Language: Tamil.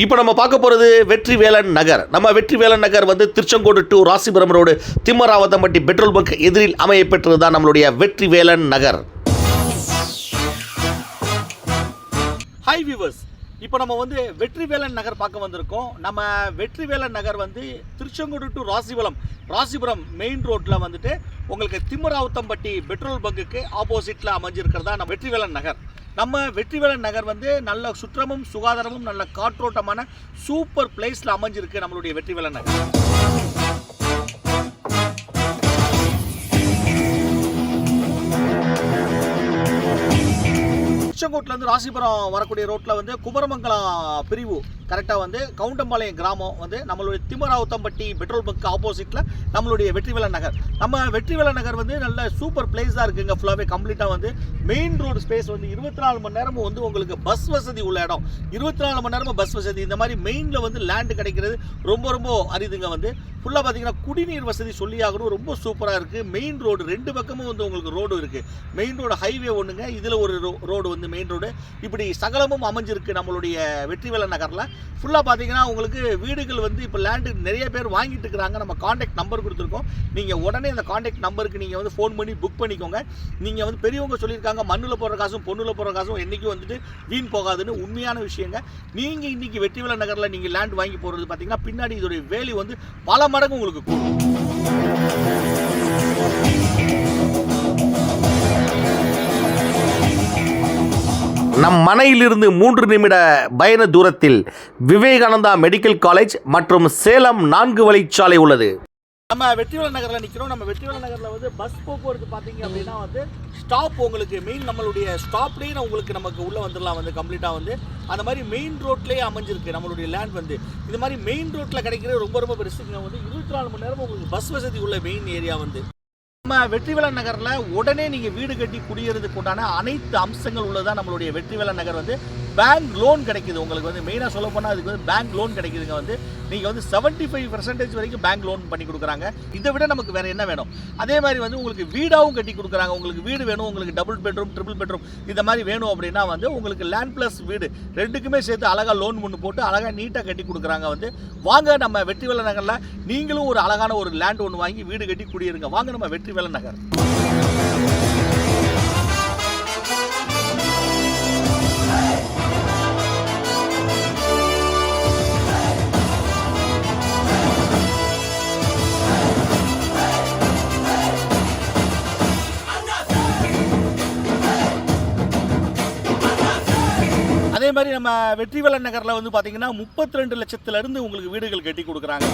இப்போ நம்ம பார்க்க போகிறது வெற்றிவேலன் நகர். நம்ம வெற்றிவேலன் நகர் வந்து Tiruchengode to Rasipuram road Thimmaravathampatti petrol bunk எதிரில் அமைய பெற்றது தான் நம்மளுடைய வெற்றிவேலன் நகர். ஹாய் வியூவர்ஸ், இப்போ நம்ம வந்து வெற்றிவேலன் நகர் பார்க்க வந்திருக்கோம். நம்ம வெற்றிவேலன் நகர் வந்து திருச்செங்கோடு டு ராசிபுரம் மெயின் ரோட்டில் வந்துட்டு உங்களுக்கு திம்மராவத்தம்பட்டி பெட்ரோல் பங்குக்கு ஆப்போசிட்டில் அமைஞ்சிருக்கிறதா நம்ம வெற்றிவேலன் நகர். நம்ம வெற்றிவேலன் நகர் வந்து நல்ல சுற்றமும் சுகாதாரமும் நல்ல காற்றோட்டமான சூப்பர் பிளேஸில் அமைஞ்சிருக்கு நம்மளுடைய வெற்றிவேலன் நகர். திருச்செங்கோட்டிலேருந்து ராசிபுரம் வரக்கூடிய ரோட்டில் வந்து குமரமங்கலம் பிரிவு கரெக்டாக வந்து கவுண்டம்பாளையம் கிராமம் வந்து நம்மளுடைய திம்மராவத்தம்பட்டி பெட்ரோல் பங்க் ஆப்போசிட்டில் நம்மளுடைய வெற்றிவேலன் நகர். நம்ம வெற்றிவேலன் நகர் வந்து நல்ல சூப்பர் பிளேஸாக இருக்குங்க. ஃபுல்லாகவே கம்ப்ளீட்டாக வந்து மெயின் ரோடு ஸ்பேஸ் வந்து 24 மணி நேரமும் வந்து உங்களுக்கு பஸ் வசதி உள்ள இடம். 24 மணி நேரமும் பஸ் வசதி. இந்த மாதிரி மெயினில் வந்து லேண்டு கிடைக்கிறது ரொம்ப அரிதுங்க. வந்து ஃபுல்லாக பார்த்தீங்கன்னா குடிநீர் வசதி சொல்லி ஆகணும். ரொம்ப சூப்பராக இருக்குது. மெயின் ரோடு 2 பக்கமும் வந்து உங்களுக்கு ரோடு இருக்குது. மெயின் ரோடு ஹைவே ஒன்றுங்க, இதில் ஒரு ரோடு வந்து மெயின் ரோடு. இப்படி சகலமும் அமைஞ்சிருக்கு நம்மளுடைய வெற்றிவேலன் நகரில். ஃபுல்லாக பார்த்தீங்கன்னா உங்களுக்கு வீடுகள் வந்து இப்போ லேண்டு நிறைய பேர் வாங்கிட்டு இருக்கிறாங்க. நம்ம காண்டாக்ட் நம்பர் கொடுத்துருக்கோம். நீங்கள் உடனே அந்த காண்டாக்ட் நம்பருக்கு நீங்கள் வந்து ஃபோன் பண்ணி புக் பண்ணிக்கோங்க. நீங்கள் வந்து பெரியவங்க சொல்லியிருக்காங்க மண்ணில் போடுற காசும் பொண்ணில் போடுற காசும் என்றைக்கும் வந்துட்டு வீண் போகாதுன்னு. உண்மையான விஷயங்க. நீங்கள் இன்றைக்கி வெற்றிவேலன் நகரில் நீங்கள் லேண்ட் வாங்கி போடுறது பார்த்தீங்கன்னா பின்னாடி இதோடைய வேல்யூ வந்து பல மடங்கு உங்களுக்கு கூடும். நம் மனையிலிருந்து 3 நிமிட பயண தூரத்தில் விவேகானந்தா மெடிக்கல் காலேஜ் மற்றும் சேலம் 4 வழிச்சாலை உள்ளது. நம்ம வெற்றிவேலன் நகரில் நிற்கிறோம். நம்ம வெற்றிவேலன் நகரில் வந்து பஸ் போக்குவரத்து பார்த்தீங்க அப்படின்னா வந்து ஸ்டாப் உங்களுக்கு மெயின் நம்மளுடைய ஸ்டாப்லேயே உங்களுக்கு நமக்கு உள்ளே வந்துடலாம். வந்து கம்ப்ளீட்டாக வந்து அந்த மாதிரி மெயின் ரோட்லேயே அமைஞ்சிருக்கு நம்மளுடைய லேண்ட். வந்து இது மாதிரி மெயின் ரோட்டில் கிடைக்கிறது ரொம்ப பெருசுங்க. வந்து 24 மணி நேரம் உங்களுக்கு பஸ் வசதி உள்ள மெயின் ஏரியா. வந்து நம்ம வெற்றிவேலன் நகரில் உடனே நீங்கள் வீடு கட்டி குடியேறதுக்கு உண்டான அனைத்து அம்சங்கள் உள்ளதான் நம்மளுடைய வெற்றிவேலன் நகர். வந்து பேங்க் லோன் கிடைக்குது உங்களுக்கு. வந்து மெயினாக சொல்ல போனால் அதுக்கு வந்து பேங்க் லோன் கிடைக்குதுங்க. வந்து நீங்கள் வந்து 75% வரைக்கும் பேங்க் லோன் பண்ணி கொடுக்குறாங்க. இதை விட நமக்கு வேறு என்ன வேணும்? அதே மாதிரி வந்து உங்களுக்கு வீடாகவும் கட்டி கொடுக்குறாங்க. உங்களுக்கு வீடு வேணும், உங்களுக்கு டபுள் பெட்ரூம் ட்ரிபிள் பெட்ரூம் இந்த மாதிரி வேணும் அப்படின்னா வந்து உங்களுக்கு லேண்ட் ப்ளஸ் வீடு 2க்குமே சேர்த்து அழகாக லோன் ஒன்று போட்டு அழகாக நீட்டாக கட்டி கொடுக்குறாங்க. வந்து வாங்க நம்ம வெற்றிவேலன் நகரில் நீங்களும் ஒரு அழகான ஒரு லேண்ட் ஒன்று வாங்கி வீடு கட்டி குடியிருங்க. வாங்க நம்ம வெற்றிவேலன் நகர். அதே மாதிரி நம்ம வெற்றிவேலன் நகரில் வந்து பார்த்தீங்கன்னா 32 லட்சத்திலிருந்து உங்களுக்கு வீடுகள் கட்டி கொடுக்குறாங்க.